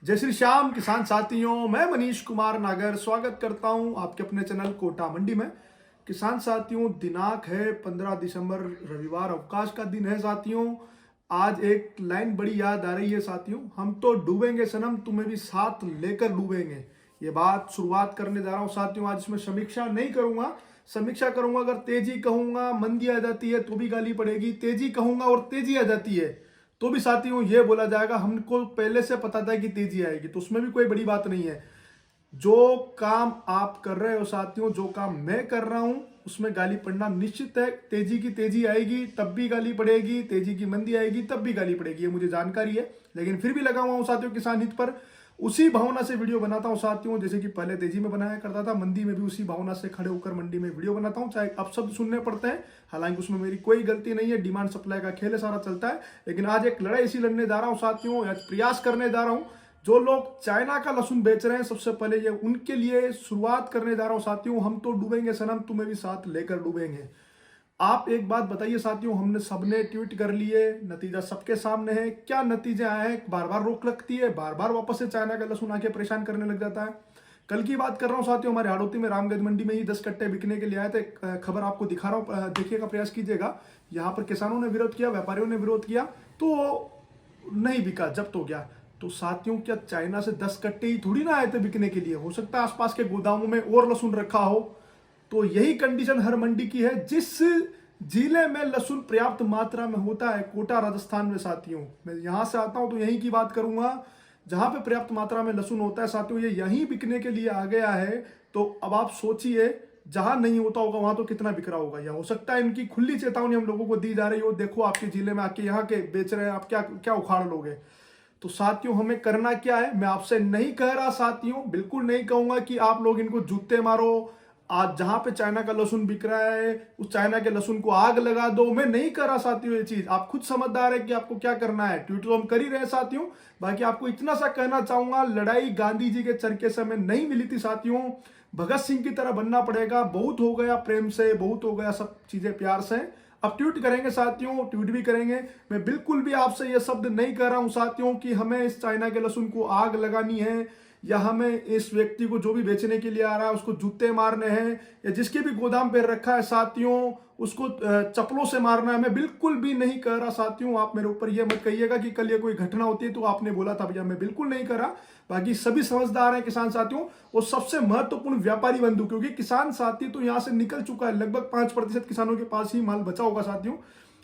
जय श्री श्याम किसान साथियों, मैं मनीष कुमार नागर स्वागत करता हूं आपके अपने चैनल कोटा मंडी में। किसान साथियों, दिनांक है 15 दिसंबर, रविवार अवकाश का दिन है साथियों। आज एक लाइन बड़ी याद आ रही है साथियों, हम तो डूबेंगे सनम, तुम्हें भी साथ लेकर डूबेंगे। ये बात शुरुआत करने जा रहा हूं साथियों। आज इसमें समीक्षा नहीं करूंगा, समीक्षा करूंगा अगर तेजी कहूंगा मंदी आ जाती है तो भी गाली पड़ेगी, तेजी कहूंगा और तेजी आ जाती है तो भी साथियों ये बोला जाएगा हमको पहले से पता था कि तेजी आएगी, तो उसमें भी कोई बड़ी बात नहीं है। जो काम आप कर रहे हो साथियों, जो काम मैं कर रहा हूं उसमें गाली पड़ना निश्चित है। तेजी की तेजी आएगी तब भी गाली पड़ेगी, तेजी की मंदी आएगी तब भी गाली पड़ेगी, ये मुझे जानकारी है। लेकिन फिर भी लगा हुआ हूं साथियों किसान हित पर, उसी भावना से वीडियो बनाता हूं साथियों। जैसे कि पहले तेजी में बनाया करता था, मंदी में भी उसी भावना से खड़े होकर मंडी में वीडियो बनाता हूं, चाहे अपशब्द सुनने पड़ते हैं। हालांकि उसमें मेरी कोई गलती नहीं है, डिमांड सप्लाई का खेल सारा चलता है। लेकिन आज एक लड़ाई इसी लड़ने जा रहा हूं साथियों, आज प्रयास करने जा रहा हूं। जो लोग चाइना का लहसुन बेच रहे हैं, सबसे पहले ये उनके लिए शुरुआत करने जा रहा हूं साथियों। हम तो डूबेंगे सनम, तुम्हें भी साथ लेकर डूबेंगे। आप एक बात बताइए साथियों, हमने सबने ट्वीट कर लिए, नतीजा सबके सामने है। क्या नतीजे आए हैं? बार बार रोक लगती है, बार बार वापस से चाइना का लहसुन आके परेशान करने लग जाता है। कल की बात कर रहा हूं साथियों, हमारे हाड़ौती में रामगंज मंडी में ही 10 कट्टे बिकने के लिए आए थे। खबर आपको दिखा रहा हूं, देखिएगा, प्रयास कीजिएगा। यहाँ पर किसानों ने विरोध किया, व्यापारियों ने विरोध किया, तो नहीं बिका, जब्त हो गया। तो साथियों, क्या चाइना से 10 कट्टे ही थोड़ी ना आए थे बिकने के लिए? हो सकता है आसपास के गोदामों में और लहसुन रखा हो। तो यही कंडीशन हर मंडी की है। जिस जिले में लहसुन पर्याप्त मात्रा में होता है, कोटा राजस्थान में साथियों, मैं यहां से आता हूं तो यहीं की बात करूंगा, जहां पे पर्याप्त मात्रा में लहसुन होता है साथियों, ये यहीं बिकने के लिए आ गया है। तो अब आप सोचिए, जहां नहीं होता होगा वहां तो कितना बिक रहा होगा। या हो सकता है इनकी खुली चेतावनी हम लोगों को दी जा रही हो, देखो आपके जिले में आके यहाँ के बेच रहे हैं, आप क्या क्या उखाड़ लोगे। तो साथियों, हमें करना क्या है? मैं आपसे नहीं कह रहा साथियों, बिल्कुल नहीं कहूंगा कि आप लोग इनको जूते मारो, आज जहां पे चाइना का लहसुन बिक रहा है उस चाइना के लहसुन को आग लगा दो। मैं नहीं कर रहा साथियों ये चीज, आप खुद समझदार है कि आपको क्या करना है। ट्वीट तो हम कर ही रहे हैं साथियों। बाकी आपको इतना सा कहना चाहूंगा, लड़ाई गांधी जी के चरखे समय नहीं मिली थी साथियों, भगत सिंह की तरह बनना पड़ेगा। बहुत हो गया प्रेम से, बहुत हो गया सब चीजें प्यार से। अब ट्वीट करेंगे साथियों, ट्वीट भी करेंगे। मैं बिल्कुल भी आपसे ये शब्द नहीं कह रहा हूं साथियों कि हमें इस चाइना के लहसुन को आग लगानी है, या हमें इस व्यक्ति को जो भी बेचने के लिए आ रहा है उसको जूते मारने हैं, या जिसके भी गोदाम पे रखा है साथियों उसको चप्पलों से मारना है। मैं बिल्कुल भी नहीं कह रहा साथियों। आप मेरे ऊपर ये मत कहिएगा कि कल ये कोई घटना होती है तो आपने बोला था भैया, मैं बिल्कुल नहीं कर रहा। बाकी सभी समझदार हैं किसान साथियों, और सबसे महत्वपूर्ण व्यापारी बंधु, क्योंकि किसान साथी तो यहां से निकल चुका है, लगभग 5% किसानों के पास ही माल बचा होगा साथियों।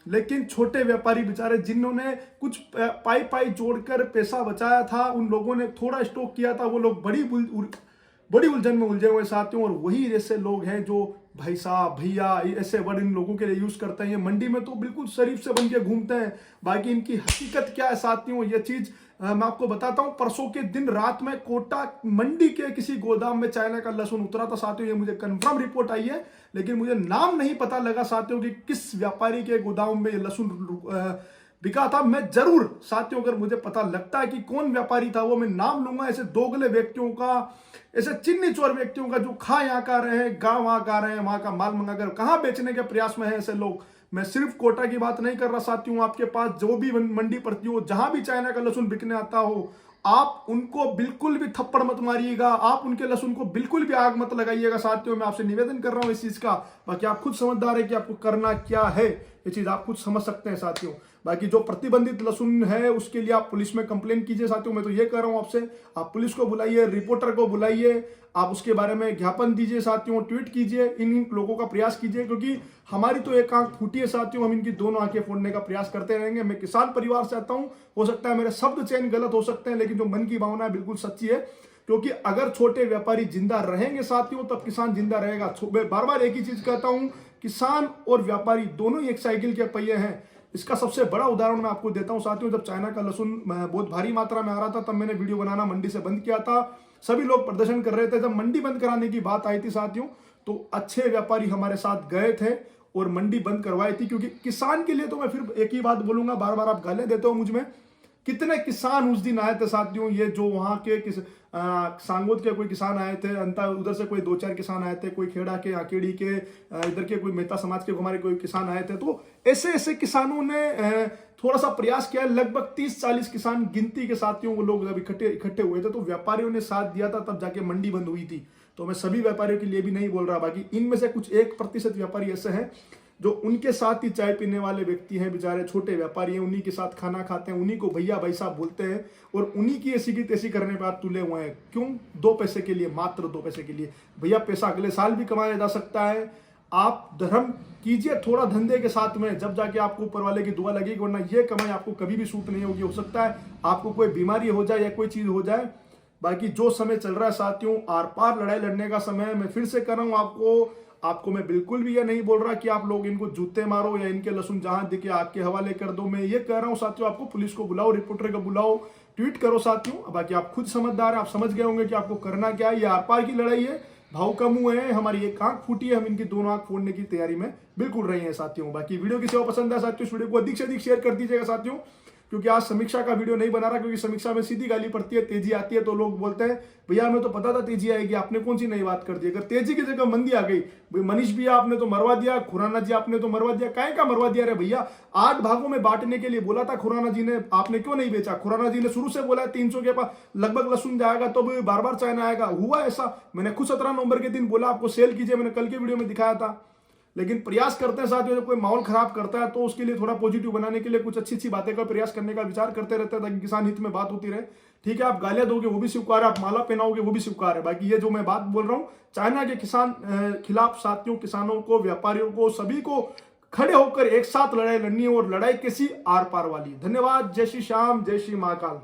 लेकिन छोटे व्यापारी बेचारे, जिन्होंने कुछ पाई पाई जोड़कर पैसा बचाया था, उन लोगों ने थोड़ा स्टॉक किया था, वो लोग बड़ी उलझन में उलझे हुए साथियों। और वही ऐसे लोग हैं जो भाई साहब, भैया, ऐसे वर्ड इन लोगों के लिए यूज करते हैं। मंडी में तो बिल्कुल शरीफ से बन के घूमते हैं। बाकी इनकी हकीकत क्या है साथियों, ये चीज मैं आपको बताता हूं। परसों के दिन रात में कोटा मंडी के किसी गोदाम में चाइना का लहसुन उतरा था साथियों, ये मुझे कंफर्म रिपोर्ट आई है। लेकिन मुझे नाम नहीं पता लगा साथियों कि किस व्यापारी के गोदाम में ये लहसुन बिका था। मैं जरूर साथियों, अगर मुझे पता लगता है कि कौन व्यापारी था, वो मैं नाम लूंगा। ऐसे दोगले व्यक्तियों का, ऐसे चिन्नी चोर व्यक्तियों का, जो खा यहाँ का रहे हैं, गांव वहां का रहे हैं, वहां का माल मंगाकर कहां बेचने के प्रयास में है ऐसे लोग। मैं सिर्फ कोटा की बात नहीं कर रहा साथियों, आपके पास जो भी मंडी पड़ती हो, जहां भी चाइना का लहसुन बिकने आता हो, आप उनको बिल्कुल भी थप्पड़ मत मारिएगा, आप उनके लहसुन को बिल्कुल भी आग मत लगाइएगा साथियों। मैं आपसे निवेदन कर रहा हूं इस चीज का। बाकी आप खुद समझदार है कि आपको करना क्या है, ये चीज आप खुद समझ सकते हैं साथियों। बाकी जो प्रतिबंधित लहसुन है उसके लिए आप पुलिस में कंप्लेन कीजिए साथियों। मैं तो ये कह रहा हूं आपसे, आप पुलिस को बुलाइए, रिपोर्टर को बुलाइए, आप उसके बारे में ज्ञापन दीजिए साथियों, ट्वीट कीजिए, इन लोगों का प्रयास कीजिए। क्योंकि हमारी तो एक आंख फूटी है साथियों, हम इनकी दोनों आंखें फोड़ने का प्रयास करते रहेंगे। मैं किसान परिवार से आता हूं, हो सकता है मेरे शब्द चयन गलत हो सकते हैं, लेकिन जो मन की भावना है बिल्कुल सच्ची है। क्योंकि अगर छोटे व्यापारी जिंदा रहेंगे साथियों, तब किसान जिंदा रहेगा। मैं बार बार एक ही चीज कहता हूं, किसान और व्यापारी दोनों ही एक साइकिल के पहिए हैं। इसका सबसे बड़ा उदाहरण मैं आपको देता हूं साथियों। जब चाइना का लहसुन बहुत भारी मात्रा में आ रहा था, तब मैंने वीडियो बनाना मंडी से बंद किया था। सभी लोग प्रदर्शन कर रहे थे। जब मंडी बंद कराने की बात आई थी साथियों, तो अच्छे व्यापारी हमारे साथ गए थे और मंडी बंद करवाई थी। क्योंकि किसान के लिए तो मैं फिर एक ही बात बोलूंगा, बार बार आप गालियां देते हो मुझ में, कितने किसान उस दिन आए थे साथियों, ये जो वहां के सांगोद के कोई किसान आए थे, अंता उधर से कोई 2-4 किसान आए थे, कोई खेड़ा के, आकेड़ी के, इधर के कोई मेहता समाज के हमारे कोई किसान आए थे। तो ऐसे ऐसे किसानों ने थोड़ा सा प्रयास किया। लगभग 30-40 किसान गिनती के साथियों, वो लोग जब इकट्ठे हुए थे तो व्यापारियों ने साथ दिया था, तब जाके मंडी बंद हुई थी। तो मैं सभी व्यापारियों के लिए भी नहीं बोल रहा, बाकी इनमें से कुछ 1% व्यापारी ऐसे हैं जो उनके साथ ही चाय पीने वाले व्यक्ति हैं, बेचारे छोटे व्यापारी हैं, उन्हीं के साथ खाना खाते हैं, उन्हीं को भैया भाई साहब बोलते हैं, और उन्हीं की ऐसी की तैसी करने पर तुले हुए हैं। क्यों? 2 पैसे के लिए, मात्र 2 पैसे के लिए। भैया पैसा अगले साल भी कमाया जा सकता है। आप धर्म कीजिए थोड़ा धंधे के साथ में, जब जाके आपको ऊपर वाले की दुआ लगेगी, वरना ये कमाई आपको कभी भी सूट नहीं होगी। हो सकता है आपको कोई बीमारी हो जाए या कोई चीज हो जाए। बाकी जो समय चल रहा है साथियों, आर पार लड़ाई लड़ने का समय है। मैं फिर से कर रहा हूं आपको मैं बिल्कुल भी ये नहीं बोल रहा कि आप लोग इनको जूते मारो या इनके लहसुन जहां दिखे आग के हवाले कर दो। मैं ये कह रहा हूं साथियों, आपको पुलिस को बुलाओ, रिपोर्टर को बुलाओ, ट्वीट करो साथियों। बाकी आप खुद समझदार हैं, आप समझ गए होंगे कि आपको करना क्या है। ये आर पार की लड़ाई है, भाव का मुंह है, हमारी एक आंख फूटी है, हम इनकी दोनों आंख फोड़ने की तैयारी में बिल्कुल रहे हैं साथियों। बाकी वीडियो किसी को पसंद है साथियों, इस वीडियो को अधिक से अधिक शेयर कर दीजिएगा साथियों, क्योंकि आज समीक्षा का वीडियो नहीं बना रहा, क्योंकि समीक्षा में सीधी गाली पड़ती है, तेजी आती है तो लोग बोलते हैं भैया हमें तो पता था तेजी आएगी, आपने कौन सी नई बात कर दी। अगर तेजी की जगह मंदी आ गई, भाई मनीष भैया आपने तो मरवा दिया, खुराना जी आपने तो मरवा दिया, काहे का मरवा दिया रे भैया? 8 भागों में बांटने के लिए बोला था खुराना जी ने, आपने क्यों नहीं बेचा? खुराना जी ने शुरू से बोला 300 के पास लगभग लहसुन जाएगा, तो बार बार चाइना आएगा। हुआ ऐसा? मैंने खुद 17 नवंबर के दिन बोला आपको सेल कीजिए, मैंने कल के वीडियो में दिखाया था। लेकिन प्रयास करते हैं साथियों, जब कोई माहौल खराब करता है तो उसके लिए थोड़ा पॉजिटिव बनाने के लिए कुछ अच्छी अच्छी बातें का प्रयास करने का विचार करते रहते हैं, ताकि किसान हित में बात होती रहे। ठीक है, आप गालियां दोगे वो भी स्वीकार है, आप माला पहनाओगे वो भी स्वीकार है। बाकी ये जो मैं बात बोल रहा हूँ चाइना के किसान खिलाफ साथियों, किसानों को, व्यापारियों को, सभी को खड़े होकर एक साथ लड़ाई लड़नी है, और लड़ाई कैसी? आर पार वाली। धन्यवाद। जय श्री श्याम, जय श्री महाकाल।